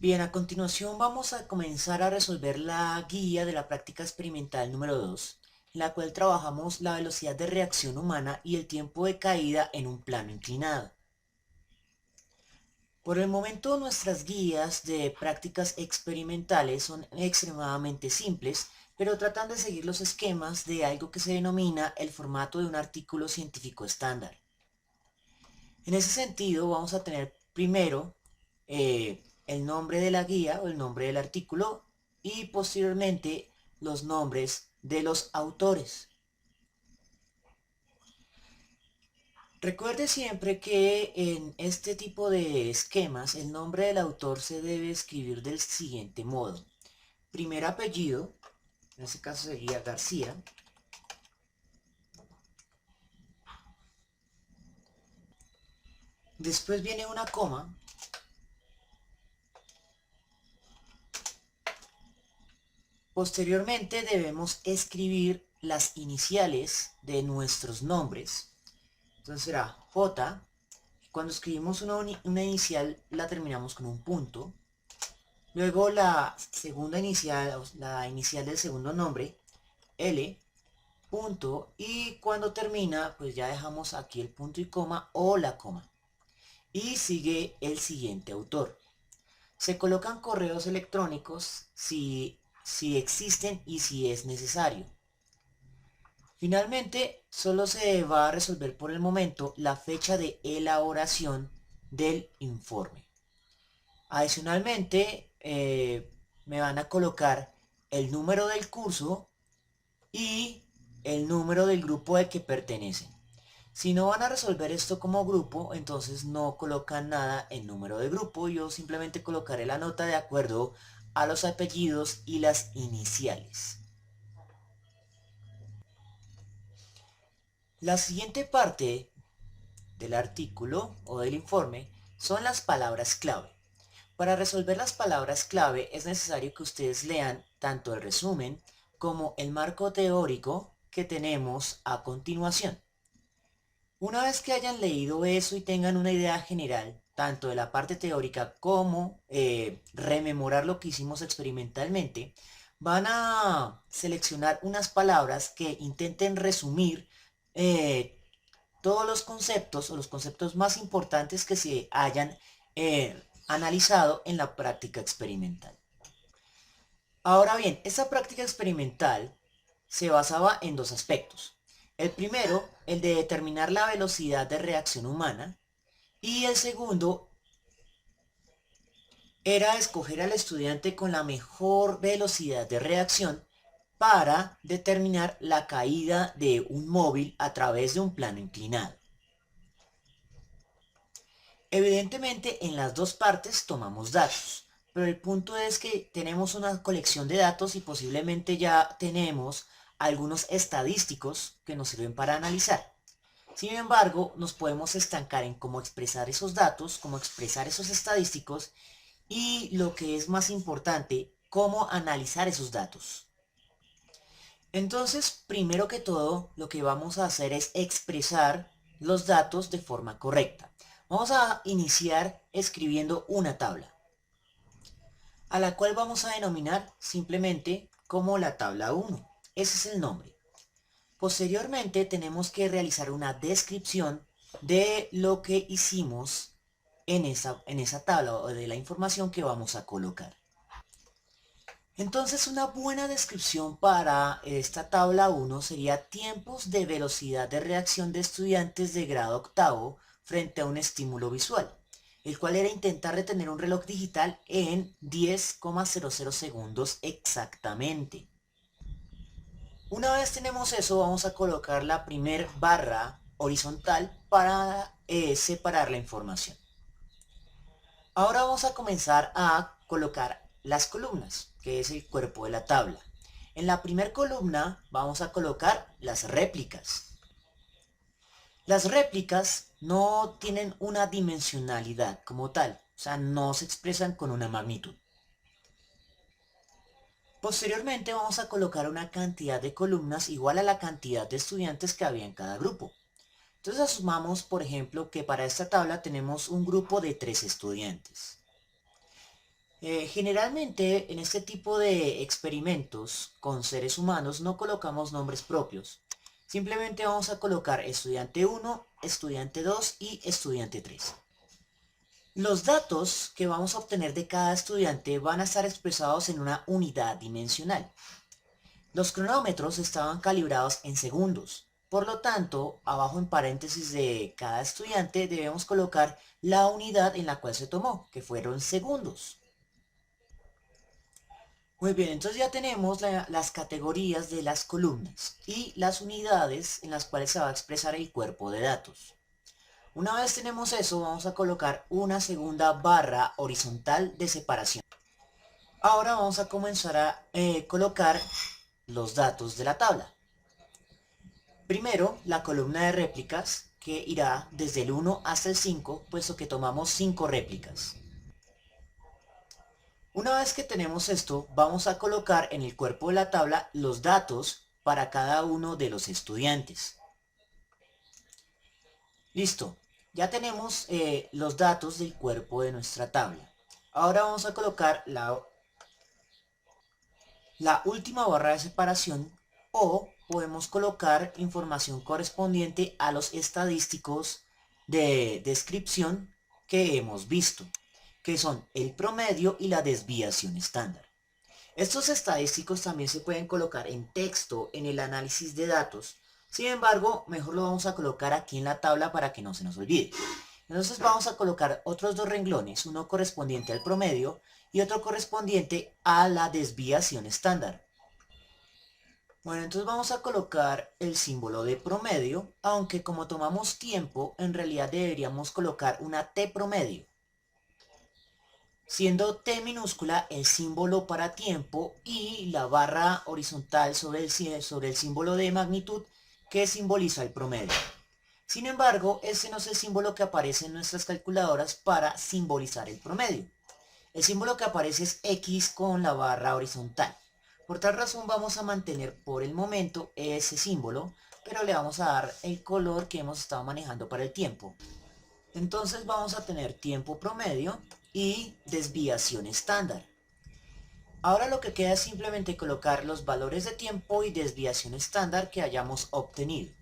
Bien, a continuación vamos a comenzar a resolver la guía de la práctica experimental número 2, en la cual trabajamos la velocidad de reacción humana y el tiempo de caída en un plano inclinado. Por el momento nuestras guías de prácticas experimentales son extremadamente simples, pero tratan de seguir los esquemas de algo que se denomina el formato de un artículo científico estándar. En ese sentido vamos a tener primero el nombre de la guía o el nombre del artículo y posteriormente los nombres de los autores. Recuerde siempre que en este tipo de esquemas el nombre del autor se debe escribir del siguiente modo. Primer apellido, en este caso sería García. Después viene una coma. Posteriormente debemos escribir las iniciales de nuestros nombres. Entonces será J. Cuando escribimos una inicial la terminamos con un punto. Luego la segunda inicial, la inicial del segundo nombre, L, punto. Y cuando termina, pues ya dejamos aquí el punto y coma o la coma. Y sigue el siguiente autor. Se colocan correos electrónicos si existen y si es necesario. Finalmente, solo se va a resolver por el momento la fecha de elaboración del informe. Adicionalmente, me van a colocar el número del curso y el número del grupo al que pertenecen. Si no van a resolver esto como grupo, entonces no colocan nada en número de grupo. Yo simplemente colocaré la nota de acuerdo a los apellidos y las iniciales. La siguiente parte del artículo o del informe son las palabras clave. Para resolver las palabras clave es necesario que ustedes lean tanto el resumen como el marco teórico que tenemos a continuación. Una vez que hayan leído eso y tengan una idea general, tanto de la parte teórica como rememorar lo que hicimos experimentalmente, van a seleccionar unas palabras que intenten resumir eh, todos los conceptos o los conceptos más importantes que se hayan analizado en la práctica experimental. Ahora bien, esta práctica experimental se basaba en dos aspectos. El primero, el de determinar la velocidad de reacción humana, y el segundo era escoger al estudiante con la mejor velocidad de reacción para determinar la caída de un móvil a través de un plano inclinado. Evidentemente en las dos partes tomamos datos, pero el punto es que tenemos una colección de datos y posiblemente ya tenemos algunos estadísticos que nos sirven para analizar. Sin embargo, nos podemos estancar en cómo expresar esos datos, cómo expresar esos estadísticos y lo que es más importante, cómo analizar esos datos. Entonces, primero que todo, lo que vamos a hacer es expresar los datos de forma correcta. Vamos a iniciar escribiendo una tabla, a la cual vamos a denominar simplemente como la tabla 1. Ese es el nombre. Posteriormente tenemos que realizar una descripción de lo que hicimos en esa tabla o de la información que vamos a colocar. Entonces una buena descripción para esta tabla 1 sería tiempos de velocidad de reacción de estudiantes de grado octavo frente a un estímulo visual, el cual era intentar detener un reloj digital en 10,00 segundos exactamente. Una vez tenemos eso, vamos a colocar la primer barra horizontal para separar la información. Ahora vamos a comenzar a colocar las columnas, que es el cuerpo de la tabla. En la primera columna vamos a colocar las réplicas. Las réplicas no tienen una dimensionalidad como tal, o sea, no se expresan con una magnitud. Posteriormente vamos a colocar una cantidad de columnas igual a la cantidad de estudiantes que había en cada grupo. Entonces asumamos, por ejemplo, que para esta tabla tenemos un grupo de 3 estudiantes. Generalmente en este tipo de experimentos con seres humanos no colocamos nombres propios. Simplemente vamos a colocar estudiante 1, estudiante 2 y estudiante 3. Los datos que vamos a obtener de cada estudiante van a estar expresados en una unidad dimensional. Los cronómetros estaban calibrados en segundos. Por lo tanto, abajo en paréntesis de cada estudiante debemos colocar la unidad en la cual se tomó, que fueron segundos. Muy bien, entonces ya tenemos las categorías de las columnas y las unidades en las cuales se va a expresar el cuerpo de datos. Una vez tenemos eso, vamos a colocar una segunda barra horizontal de separación. Ahora vamos a comenzar a colocar los datos de la tabla. Primero, la columna de réplicas, que irá desde el 1 hasta el 5, puesto que tomamos 5 réplicas. Una vez que tenemos esto, vamos a colocar en el cuerpo de la tabla los datos para cada uno de los estudiantes. Listo, ya tenemos los datos del cuerpo de nuestra tabla. Ahora vamos a colocar la última barra de separación o podemos colocar información correspondiente a los estadísticos de descripción que hemos visto, que son el promedio y la desviación estándar. Estos estadísticos también se pueden colocar en texto en el análisis de datos. Sin embargo, mejor lo vamos a colocar aquí en la tabla para que no se nos olvide. Entonces vamos a colocar otros dos renglones, uno correspondiente al promedio y otro correspondiente a la desviación estándar. Bueno, entonces vamos a colocar el símbolo de promedio, aunque como tomamos tiempo, en realidad deberíamos colocar una T promedio, siendo T minúscula el símbolo para tiempo y la barra horizontal sobre el símbolo de magnitud que simboliza el promedio. Sin embargo, este no es el símbolo que aparece en nuestras calculadoras para simbolizar el promedio. El símbolo que aparece es X con la barra horizontal. Por tal razón vamos a mantener por el momento ese símbolo, pero le vamos a dar el color que hemos estado manejando para el tiempo. Entonces vamos a tener tiempo promedio y desviación estándar. Ahora lo que queda es simplemente colocar los valores de tiempo y desviación estándar que hayamos obtenido.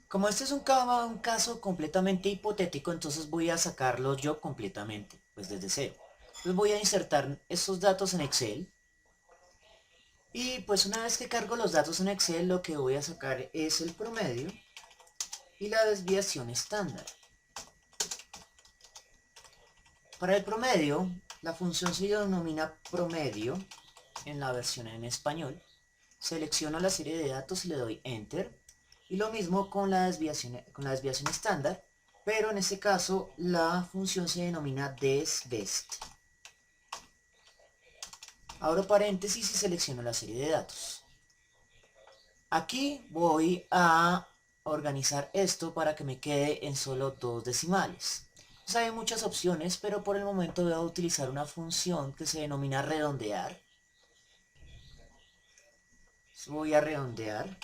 Como este es un caso completamente hipotético, entonces voy a sacarlo yo completamente, pues desde cero. Entonces voy a insertar estos datos en Excel. Y pues una vez que cargo los datos en Excel, lo que voy a sacar es el promedio y la desviación estándar. Para el promedio, la función se denomina promedio en la versión en español. Selecciono la serie de datos y le doy Enter. Y lo mismo con la desviación estándar, pero en este caso la función se denomina desbest. Abro paréntesis y selecciono la serie de datos. Aquí voy a organizar esto para que me quede en solo dos decimales. Pues hay muchas opciones, pero por el momento voy a utilizar una función que se denomina redondear. Voy a redondear.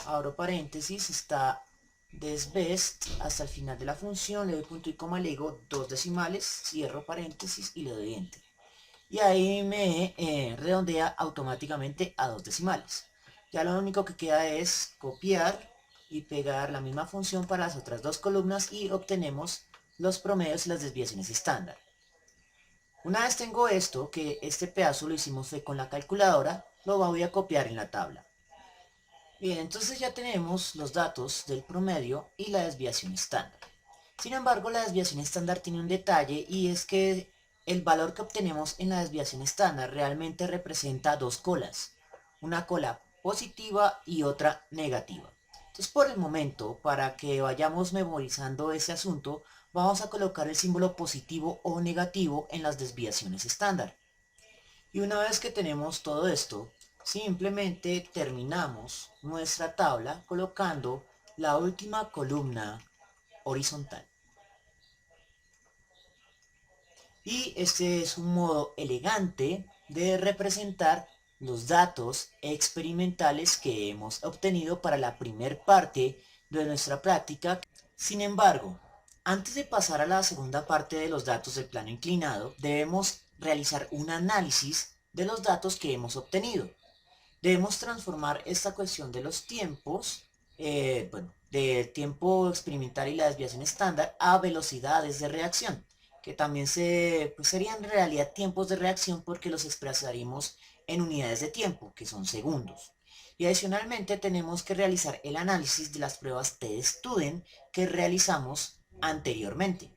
Abro paréntesis, está desbest hasta el final de la función, le doy punto y coma, le digo dos decimales, cierro paréntesis y le doy enter. Y ahí me redondea automáticamente a dos decimales. Ya lo único que queda es copiar y pegar la misma función para las otras dos columnas y obtenemos los promedios y las desviaciones estándar. Una vez tengo esto, que este pedazo lo hicimos fue con la calculadora, lo voy a copiar en la tabla. Bien, entonces ya tenemos los datos del promedio y la desviación estándar. Sin embargo, la desviación estándar tiene un detalle y es que el valor que obtenemos en la desviación estándar realmente representa dos colas, una cola positiva y otra negativa. Entonces, por el momento, para que vayamos memorizando ese asunto, vamos a colocar el símbolo positivo o negativo en las desviaciones estándar. Y una vez que tenemos todo esto, simplemente terminamos nuestra tabla colocando la última columna horizontal. Y este es un modo elegante de representar los datos experimentales que hemos obtenido para la primer parte de nuestra práctica. Sin embargo, Antes de pasar a la segunda parte de los datos del plano inclinado, debemos realizar un análisis de los datos que hemos obtenido. Debemos transformar esta cuestión de los tiempos, del tiempo experimental y la desviación estándar a velocidades de reacción, que también serían en realidad tiempos de reacción porque los expresaremos en unidades de tiempo, que son segundos. Y adicionalmente tenemos que realizar el análisis de las pruebas TD-Student que realizamos anteriormente.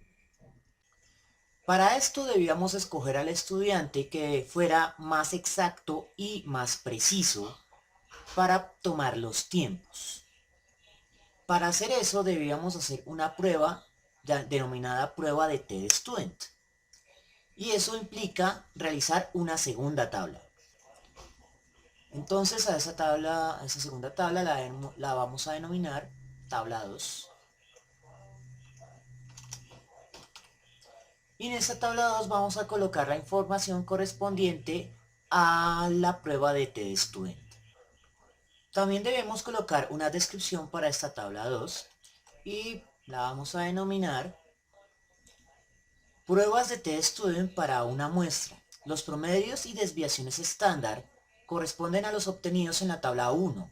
Para esto debíamos escoger al estudiante que fuera más exacto y más preciso para tomar los tiempos. Para hacer eso debíamos hacer una prueba denominada prueba de TD-Student. Y eso implica realizar una segunda tabla. Entonces a esa segunda tabla la vamos a denominar tabla 2. Y en esta tabla 2 vamos a colocar la información correspondiente a la prueba de TD-Student. También debemos colocar una descripción para esta tabla 2 y la vamos a denominar pruebas de TD-Student para una muestra. Los promedios y desviaciones estándar corresponden a los obtenidos en la tabla 1.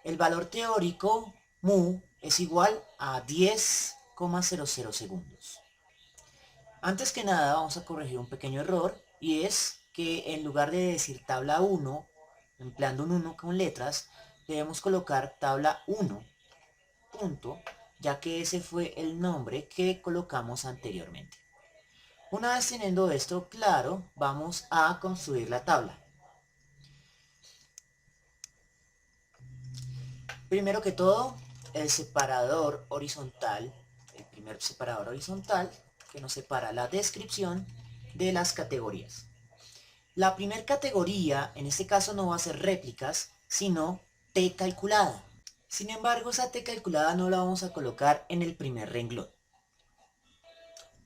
El valor teórico mu es igual a 10,00 segundos. Antes que nada vamos a corregir un pequeño error y es que en lugar de decir tabla 1, empleando un 1 con letras, debemos colocar tabla 1, punto, ya que ese fue el nombre que colocamos anteriormente. Una vez teniendo esto claro, vamos a construir la tabla. Primero que todo, el separador horizontal, el primer separador horizontal, que nos separa la descripción de las categorías. La primera categoría, en este caso no va a ser réplicas, sino T calculada. Sin embargo, esa T calculada no la vamos a colocar en el primer renglón.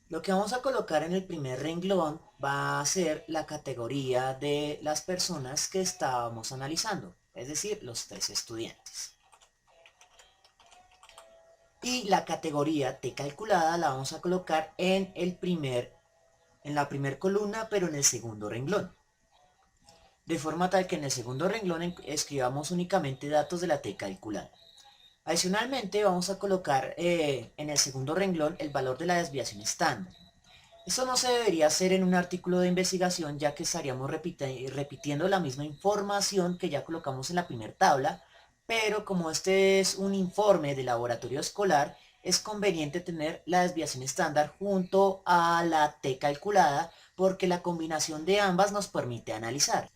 Lo que vamos a colocar en el primer renglón va a ser la categoría de las personas que estábamos analizando, es decir, los 3 estudiantes. Y la categoría T calculada la vamos a colocar en la primera columna, pero en el segundo renglón. De forma tal que en el segundo renglón escribamos únicamente datos de la T calculada. Adicionalmente vamos a colocar en el segundo renglón el valor de la desviación estándar. Esto no se debería hacer en un artículo de investigación, ya que estaríamos repitiendo la misma información que ya colocamos en la primera tabla, pero como este es un informe de laboratorio escolar, es conveniente tener la desviación estándar junto a la T calculada, porque la combinación de ambas nos permite analizar.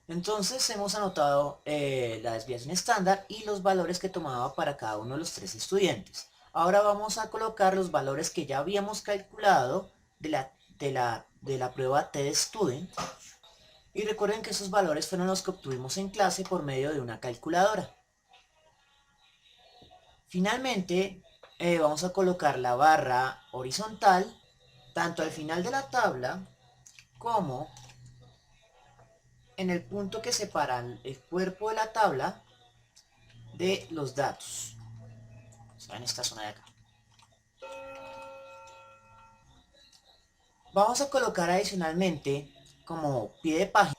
Entonces hemos anotado la desviación estándar y los valores que tomaba para cada uno de los 3 estudiantes. Ahora vamos a colocar los valores que ya habíamos calculado de la prueba TD-Student. Y recuerden que esos valores fueron los que obtuvimos en clase por medio de una calculadora. Finalmente, vamos a colocar la barra horizontal tanto al final de la tabla como en el punto que separa el cuerpo de la tabla de los datos. O sea, en esta zona de acá. Vamos a colocar adicionalmente como pie de página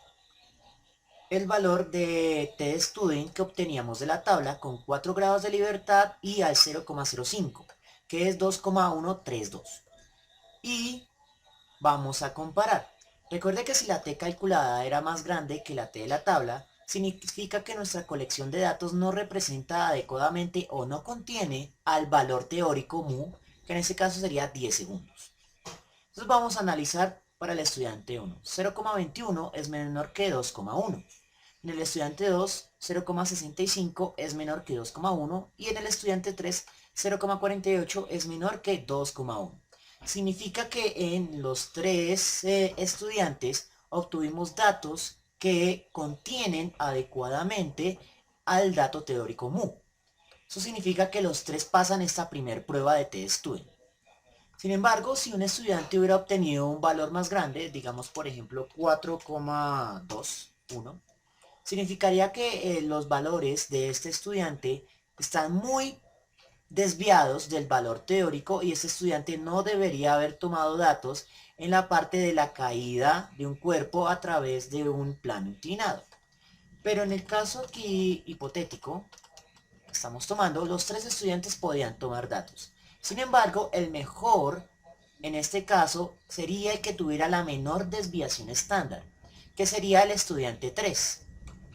el valor de TD-Student que obteníamos de la tabla con 4 grados de libertad y al 0,05, que es 2,132. Y vamos a comparar. Recuerde que si la T calculada era más grande que la T de la tabla, significa que nuestra colección de datos no representa adecuadamente o no contiene al valor teórico mu, que en este caso sería 10 segundos. Entonces vamos a analizar para el estudiante 1. 0,21 es menor que 2,1. En el estudiante 2, 0,65 es menor que 2,1. Y en el estudiante 3, 0,48 es menor que 2,1. Significa que en los 3 estudiantes obtuvimos datos que contienen adecuadamente al dato teórico mu. Eso significa que los 3 pasan esta primera prueba de TD-Student. Sin embargo, si un estudiante hubiera obtenido un valor más grande, digamos por ejemplo 4,21, significaría que los valores de este estudiante están muy desviados del valor teórico y este estudiante no debería haber tomado datos en la parte de la caída de un cuerpo a través de un plano inclinado. Pero en el caso aquí hipotético, estamos tomando, los tres estudiantes podían tomar datos. Sin embargo, el mejor en este caso sería el que tuviera la menor desviación estándar, que sería el estudiante 3,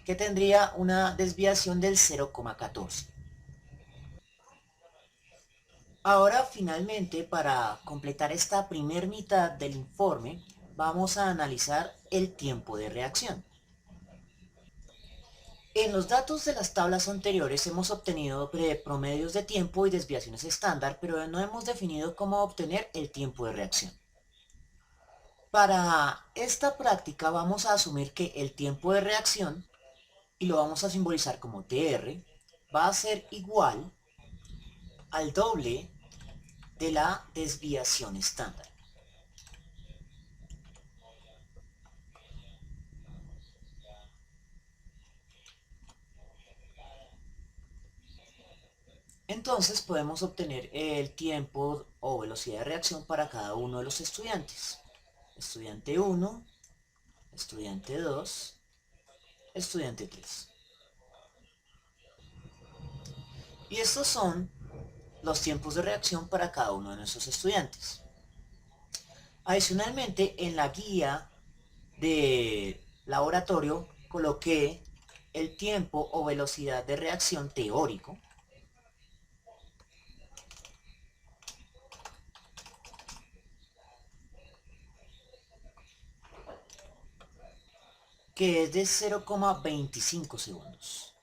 que tendría una desviación del 0,14. Ahora finalmente, para completar esta primer mitad del informe, vamos a analizar el tiempo de reacción. En los datos de las tablas anteriores hemos obtenido promedios de tiempo y desviaciones estándar, pero no hemos definido cómo obtener el tiempo de reacción. Para esta práctica vamos a asumir que el tiempo de reacción, y lo vamos a simbolizar como TR, va a ser igual al doble de la desviación estándar. Entonces podemos obtener el tiempo o velocidad de reacción para cada uno de los estudiantes. Estudiante 1, estudiante 2, estudiante 3. Y estos son los tiempos de reacción para cada uno de nuestros estudiantes. Adicionalmente, en la guía de laboratorio coloqué el tiempo o velocidad de reacción teórico, que es de 0,25 segundos.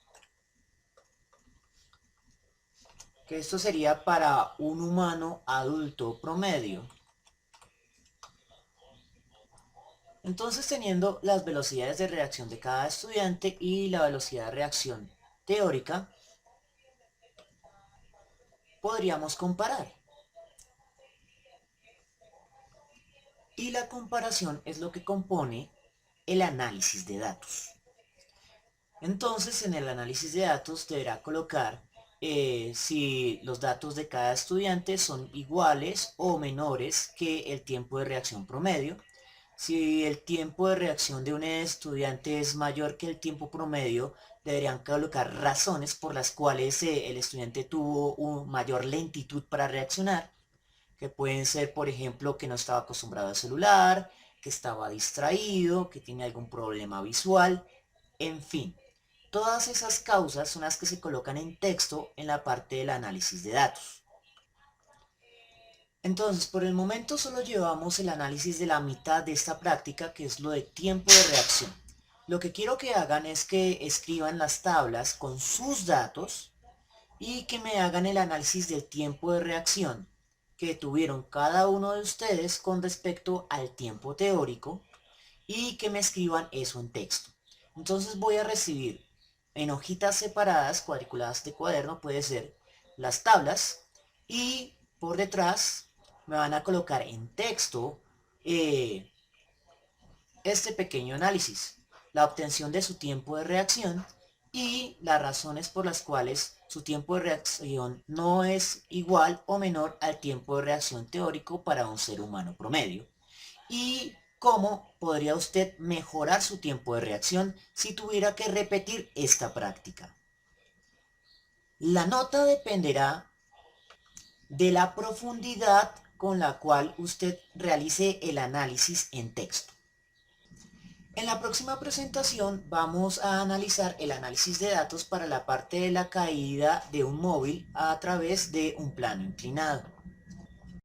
Que esto sería para un humano adulto promedio. Entonces, teniendo las velocidades de reacción de cada estudiante y la velocidad de reacción teórica, podríamos comparar. Y la comparación es lo que compone el análisis de datos. Entonces, en el análisis de datos deberá colocar si los datos de cada estudiante son iguales o menores que el tiempo de reacción promedio. Si el tiempo de reacción de un estudiante es mayor que el tiempo promedio, deberían colocar razones por las cuales el estudiante tuvo una mayor lentitud para reaccionar, que pueden ser, por ejemplo, que no estaba acostumbrado al celular, que estaba distraído, que tiene algún problema visual, en fin. Todas esas causas son las que se colocan en texto en la parte del análisis de datos. Entonces, por el momento solo llevamos el análisis de la mitad de esta práctica, que es lo de tiempo de reacción. Lo que quiero que hagan es que escriban las tablas con sus datos y que me hagan el análisis del tiempo de reacción que tuvieron cada uno de ustedes con respecto al tiempo teórico y que me escriban eso en texto. Entonces voy a recibir en hojitas separadas, cuadriculadas de cuaderno, puede ser las tablas, y por detrás me van a colocar en texto este pequeño análisis, la obtención de su tiempo de reacción y las razones por las cuales su tiempo de reacción no es igual o menor al tiempo de reacción teórico para un ser humano promedio. Y cómo podría usted mejorar su tiempo de reacción si tuviera que repetir esta práctica. La nota dependerá de la profundidad con la cual usted realice el análisis en texto. En la próxima presentación vamos a analizar el análisis de datos para la parte de la caída de un móvil a través de un plano inclinado.